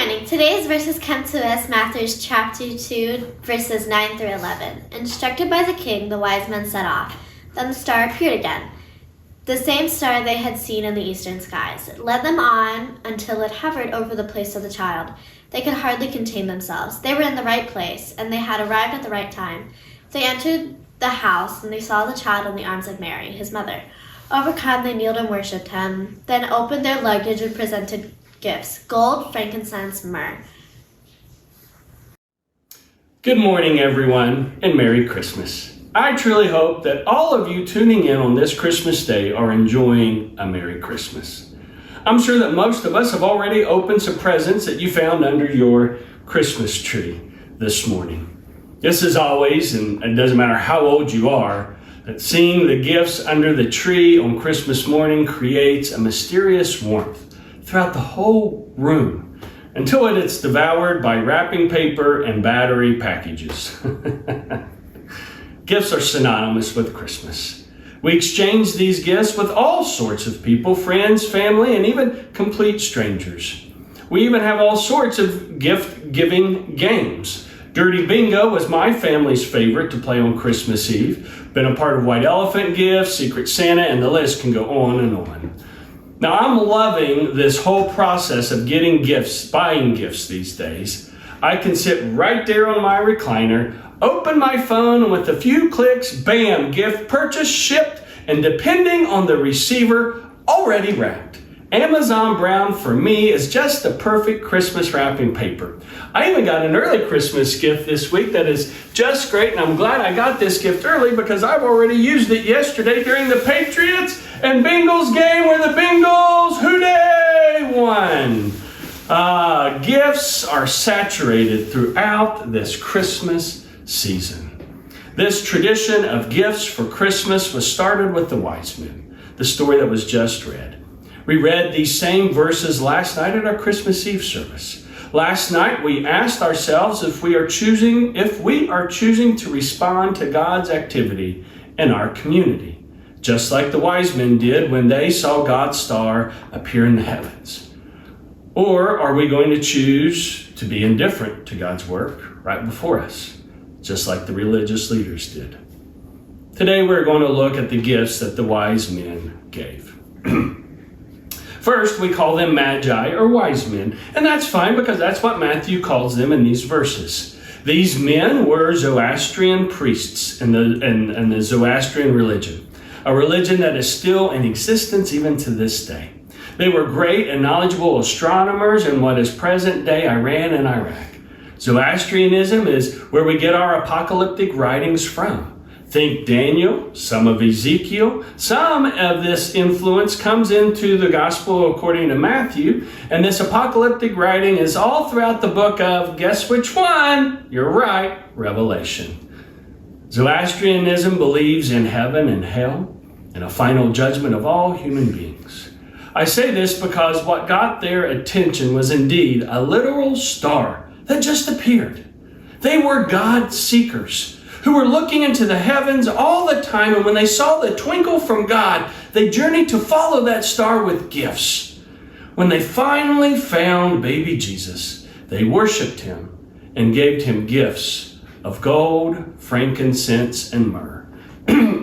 morning. Today's verses come to us, Matthew chapter 2, verses 9 through 11. Instructed by the king, the wise men set off. Then the star appeared again, the same star they had seen in the eastern skies. It led them on until it hovered over the place of the child. They could hardly contain themselves. They were in the right place, and they had arrived at the right time. They entered the house, and they saw the child in the arms of Mary, his mother. Overcome, they kneeled and worshipped him, then opened their luggage and presented gifts: gold, frankincense, myrrh. Good morning, everyone, and Merry Christmas. I truly hope that all of you tuning in on this Christmas day are enjoying a Merry Christmas. I'm sure that most of us have already opened some presents that you found under your Christmas tree this morning. This is always, and it doesn't matter how old you are, that seeing the gifts under the tree on Christmas morning creates a mysterious warmth throughout the whole room until it is devoured by wrapping paper and battery packages. Gifts are synonymous with Christmas. We exchange these gifts with all sorts of people, friends, family, and even complete strangers. We even have all sorts of gift-giving games. Dirty Bingo was my family's favorite to play on Christmas Eve. Been a part of White Elephant Gifts, Secret Santa, and the list can go on and on. Now, I'm loving this whole process of getting gifts, buying gifts these days. I can sit right there on my recliner, open my phone, and with a few clicks, bam, gift purchased, shipped, and depending on the receiver, already wrapped. Amazon Brown for me is just the perfect Christmas wrapping paper. I even got an early Christmas gift this week that is just great, and I'm glad I got this gift early because I've already used it yesterday during the Patriots and Bengals game where the Bengals, hooray, won. Gifts are saturated throughout this Christmas season. This tradition of gifts for Christmas was started with the wise men, the story that was just read. We read these same verses last night at our Christmas Eve service. Last night we asked ourselves if we are choosing to respond to God's activity in our community, just like the wise men did when they saw God's star appear in the heavens. Or are we going to choose to be indifferent to God's work right before us, just like the religious leaders did? Today we're going to look at the gifts that the wise men gave. First, we call them magi or wise men, and that's fine because that's what Matthew calls them in these verses. These men were Zoroastrian priests in the Zoroastrian religion, a religion that is still in existence even to this day. They were great and knowledgeable astronomers in what is present-day Iran and Iraq. Zoroastrianism is where we get our apocalyptic writings from. Think Daniel, some of Ezekiel. Some of this influence comes into the gospel according to Matthew, and this apocalyptic writing is all throughout the book of, guess which one? You're right, Revelation. Zoroastrianism believes in heaven and hell and a final judgment of all human beings. I say this because what got their attention was indeed a literal star that just appeared. They were God seekers who were looking into the heavens all the time, and when they saw the twinkle from God, they journeyed to follow that star with gifts. When they finally found baby Jesus, they worshiped him and gave him gifts of gold, frankincense, and myrrh.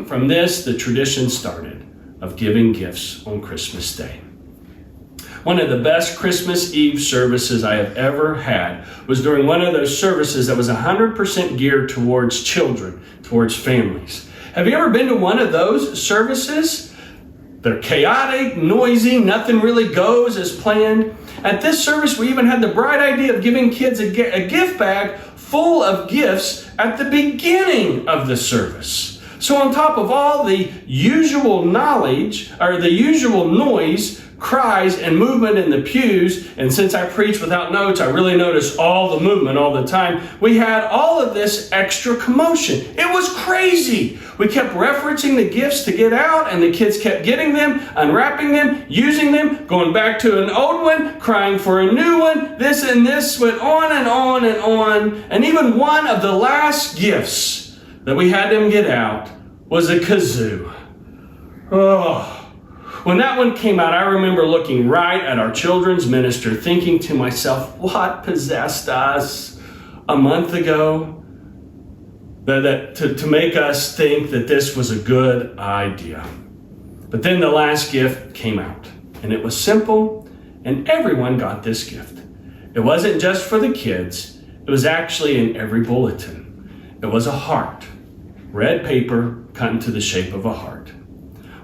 From this, the tradition started of giving gifts on Christmas Day. One of the best Christmas Eve services I have ever had was during one of those services that was 100% geared towards children, towards families. Have you ever been to one of those services? They're chaotic, noisy, nothing really goes as planned. At this service, we even had the bright idea of giving kids a gift bag full of gifts at the beginning of the service. So on top of all the usual knowledge, or the usual noise, cries and movement in the pews, and since I preach without notes, I really notice all the movement all the time. We had all of this extra commotion. It was crazy. We kept referencing the gifts to get out, and the kids kept getting them, unwrapping them, using them, going back to an old one, crying for a new one. This and this went on and on and on. And even one of the last gifts that we had them get out was a kazoo. Oh, When that one came out, I remember looking right at our children's minister, thinking to myself, what possessed us a month ago to make us think that this was a good idea? But then the last gift came out, and it was simple, and everyone got this gift. It wasn't just for the kids. It was actually in every bulletin. It was a heart, red paper cut into the shape of a heart.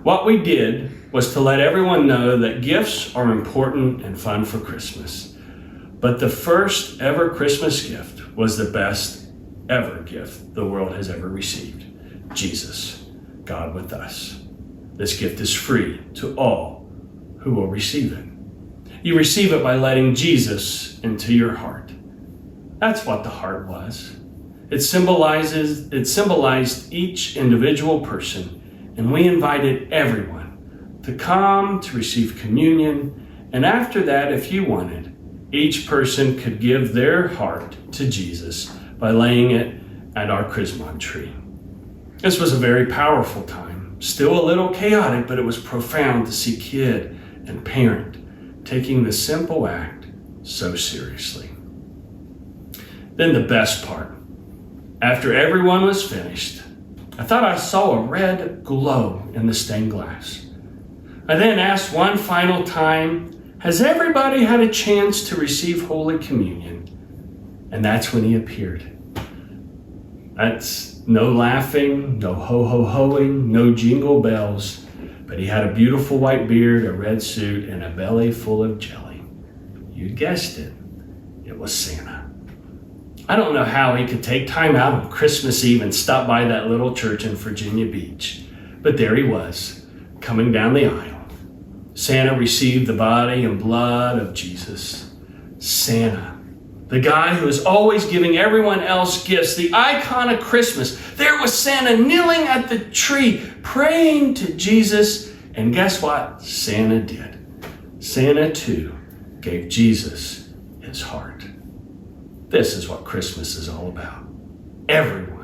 What we did was to let everyone know that gifts are important and fun for Christmas. But the first ever Christmas gift was the best ever gift the world has ever received. Jesus, God with us. This gift is free to all who will receive it. You receive it by letting Jesus into your heart. That's what the heart was. It symbolized each individual person, and we invited everyone to come to receive communion. And after that, if you wanted, each person could give their heart to Jesus by laying it at our Chrismon tree. This was a very powerful time, still a little chaotic, but it was profound to see kid and parent taking the simple act so seriously. Then the best part. After everyone was finished, I thought I saw a red glow in the stained glass. I then asked one final time, has everybody had a chance to receive Holy Communion? And that's when he appeared. That's no laughing, no ho-ho-hoing, no jingle bells, but he had a beautiful white beard, a red suit, and a belly full of jelly. You guessed it. It was Santa. I don't know how he could take time out on Christmas Eve and stop by that little church in Virginia Beach, but there he was, coming down the aisle. Santa received the body and blood of Jesus. Santa, the guy who is always giving everyone else gifts, the icon of Christmas. There was Santa kneeling at the tree, praying to Jesus. And guess what Santa did? Santa, too, gave Jesus his heart. This is what Christmas is all about. Everyone.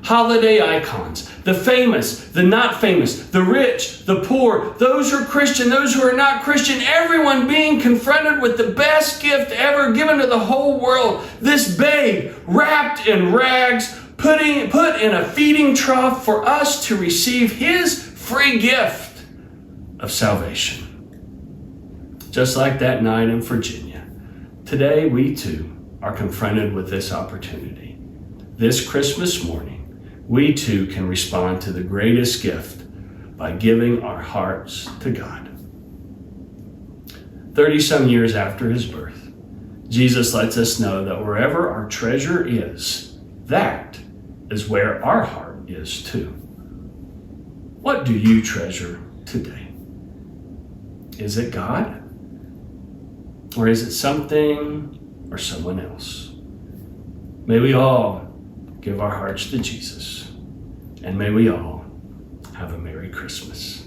Holiday icons, the famous, the not famous, the rich, the poor, those who are Christian, those who are not Christian, everyone being confronted with the best gift ever given to the whole world. This babe wrapped in rags, put in a feeding trough for us to receive his free gift of salvation. Just like that night in Virginia, today we too are confronted with this opportunity. This Christmas morning, we too can respond to the greatest gift by giving our hearts to God. 30-some years after his birth, Jesus lets us know that wherever our treasure is, that is where our heart is too. What do you treasure today? Is it God? Or is it something or someone else? May we all give our hearts to Jesus, and may we all have a Merry Christmas.